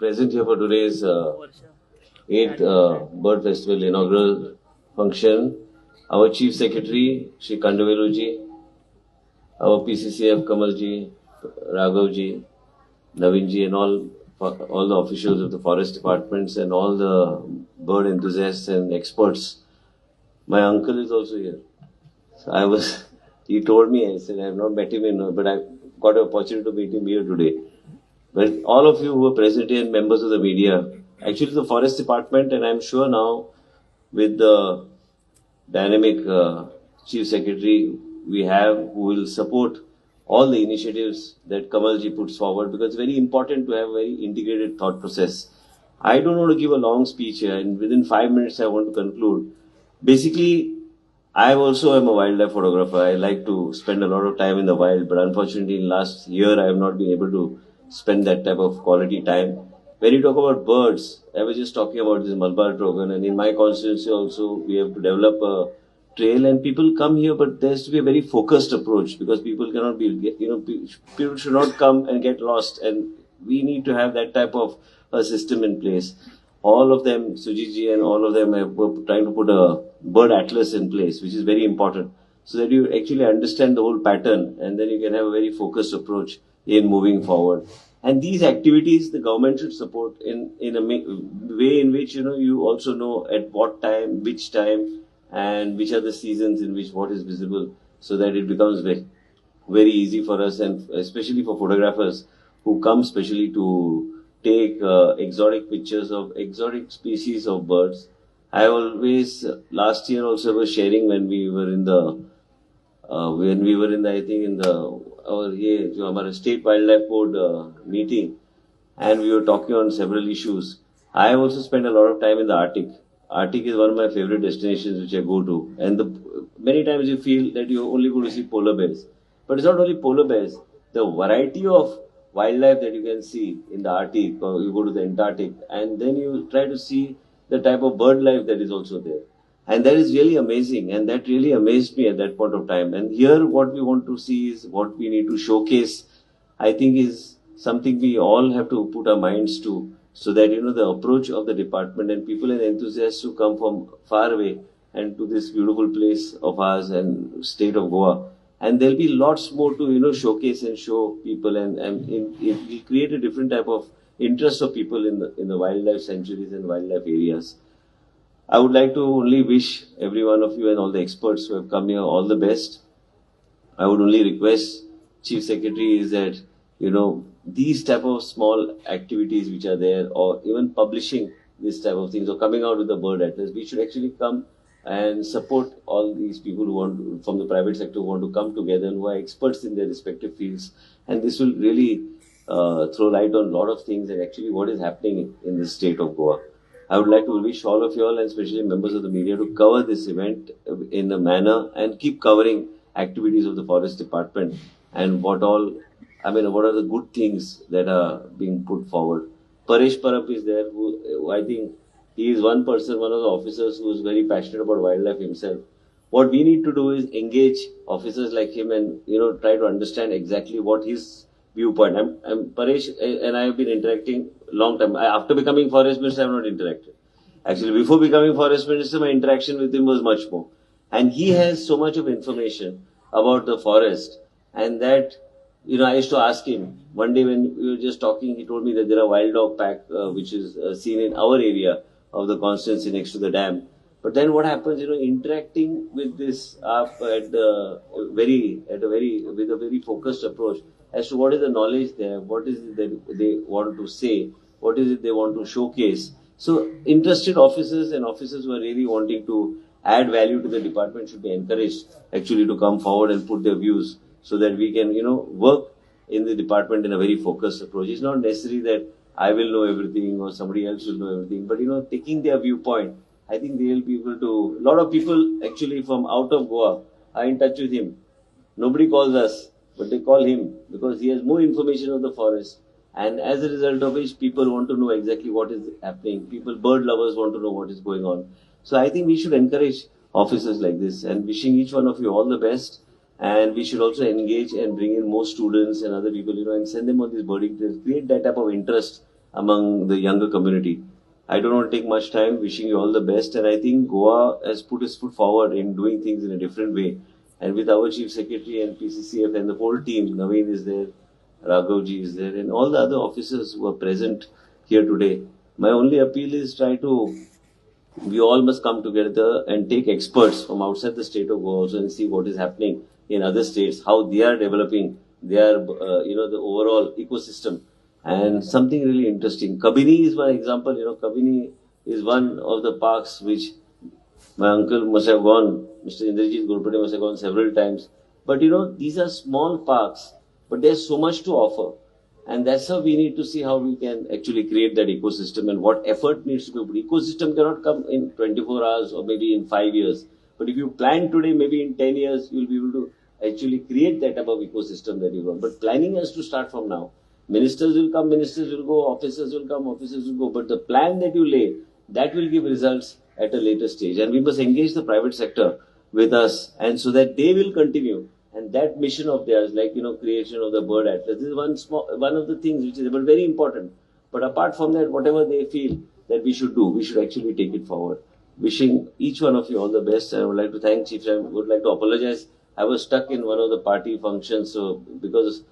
present here for today's 8th Bird Festival inaugural function. Our Chief Secretary, Shri Kandaveluji, our PCCF Kamalji, Raghavji, Navinji, and all the officials of the forest departments and all the bird enthusiasts and experts. My uncle is also here. So he told me, I said, I have not met him, but I got an opportunity to meet him here today. But all of you who are present here and members of the media, actually the forest department, and I'm sure now with the dynamic chief secretary we have, who will support all the initiatives that Kamalji puts forward, because it's very important to have a very integrated thought process. I don't want to give a long speech here, and within 5 minutes I want to conclude. Basically, I also am a wildlife photographer. I like to spend a lot of time in the wild, but unfortunately in last year I have not been able to spend that type of quality time. When you talk about birds, I was just talking about this Malabar Trogan, and in my constituency also we have to develop a trail, and people come here, but there has to be a very focused approach, because people cannot be, people should not come and get lost, and we need to have that type of a system in place. All of them, Sujitji and all of them were trying to put a bird atlas in place, which is very important, so that you actually understand the whole pattern, and then you can have a very focused approach in moving forward. And these activities the government should support in a way in which you also know at what time, which time, and which are the seasons in which what is visible, so that it becomes very, very easy for us, and especially for photographers who come specially to take exotic pictures of exotic species of birds. I always, last year also was sharing when we were in the I think in our state wildlife board meeting, and we were talking on several issues. I also spent a lot of time in the Arctic. Arctic is one of my favorite destinations which I go to, and many times you feel that you only go to see polar bears, but it's not only polar bears. The variety of wildlife that you can see in the Arctic, or you go to the Antarctic, and then you try to see the type of bird life that is also there. And that is really amazing, and that really amazed me at that point of time. And here what we want to see is what we need to showcase, I think, is something we all have to put our minds to, so that the approach of the department and people and enthusiasts who come from far away and to this beautiful place of ours and state of Goa. And there'll be lots more to showcase and show people, and it will create a different type of interest of people in the wildlife sanctuaries and wildlife areas. I would like to only wish every one of you and all the experts who have come here all the best. I would only request Chief Secretary is that, these type of small activities which are there, or even publishing this type of things, or coming out with the bird atlas, we should actually come and support all these people who want from the private sector, who want to come together and who are experts in their respective fields. And this will really throw light on a lot of things and actually what is happening in the state of Goa. I would like to wish all of you all, and especially members of the media, to cover this event in a manner and keep covering activities of the forest department and what are the good things that are being put forward. Paresh Parab is there, who I think he is one person, one of the officers who is very passionate about wildlife himself. What we need to do is engage officers like him and try to understand exactly what his viewpoint. I'm Paresh and I have been interacting long time. After becoming forest minister, I have not interacted. Actually, before becoming forest minister, my interaction with him was much more. And he has so much of information about the forest, and that I used to ask him. One day when we were just talking, he told me that there are wild dog pack which is seen in our area of the constituency next to the dam. But then what happens, interacting with this with a very focused approach as to what is the knowledge there, what is it that they want to say, what is it they want to showcase. So interested officers and officers who are really wanting to add value to the department should be encouraged actually to come forward and put their views, so that we can, work in the department in a very focused approach. It's not necessary that I will know everything or somebody else will know everything, but taking their viewpoint, I think they will be able to. A lot of people actually from out of Goa are in touch with him. Nobody calls us, but they call him because he has more information of the forest. And as a result of which, people want to know exactly what is happening. Bird lovers want to know what is going on. So I think we should encourage officers like this, and wishing each one of you all the best. And we should also engage and bring in more students and other people, and send them on these birding trails, create that type of interest among the younger community. I don't want to take much time. Wishing you all the best. And I think Goa has put its foot forward in doing things in a different way. And with our Chief Secretary and PCCF and the whole team, Naveen is there, Raghavji is there, and all the other officers who are present here today. My only appeal is we all must come together and take experts from outside the state of Goa also and see what is happening in other states, how they are developing their, the overall ecosystem. And something really interesting. Kabini is one example. Kabini is one of the parks which my uncle must have gone, Mr. Indrajit Gurpade must have gone several times. But these are small parks, but there's so much to offer. And that's how we need to see how we can actually create that ecosystem and what effort needs to be put. Ecosystem cannot come in 24 hours or maybe in 5 years. But if you plan today, maybe in 10 years, you'll be able to actually create that type of ecosystem that you want. But planning has to start from now. Ministers will come, ministers will go, officers will come, officers will go. But the plan that you lay, that will give results at a later stage. And we must engage the private sector with us, and so that they will continue. And that mission of theirs, like, creation of the bird atlas, this is one of the things which is very important. But apart from that, whatever they feel that we should do, we should actually take it forward. Wishing each one of you all the best. And I would like to thank Chief. I would like to apologize. I was stuck in one of the party functions, so because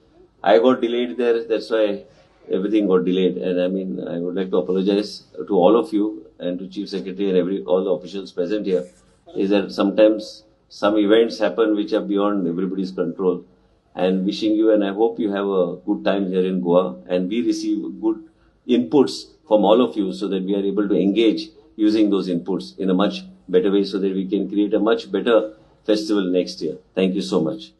I got delayed there, that's why everything got delayed. And I would like to apologize to all of you and to Chief Secretary and all the officials present here. Is that sometimes some events happen which are beyond everybody's control. And wishing you, and I hope you have a good time here in Goa, and we receive good inputs from all of you so that we are able to engage using those inputs in a much better way so that we can create a much better festival next year. Thank you so much.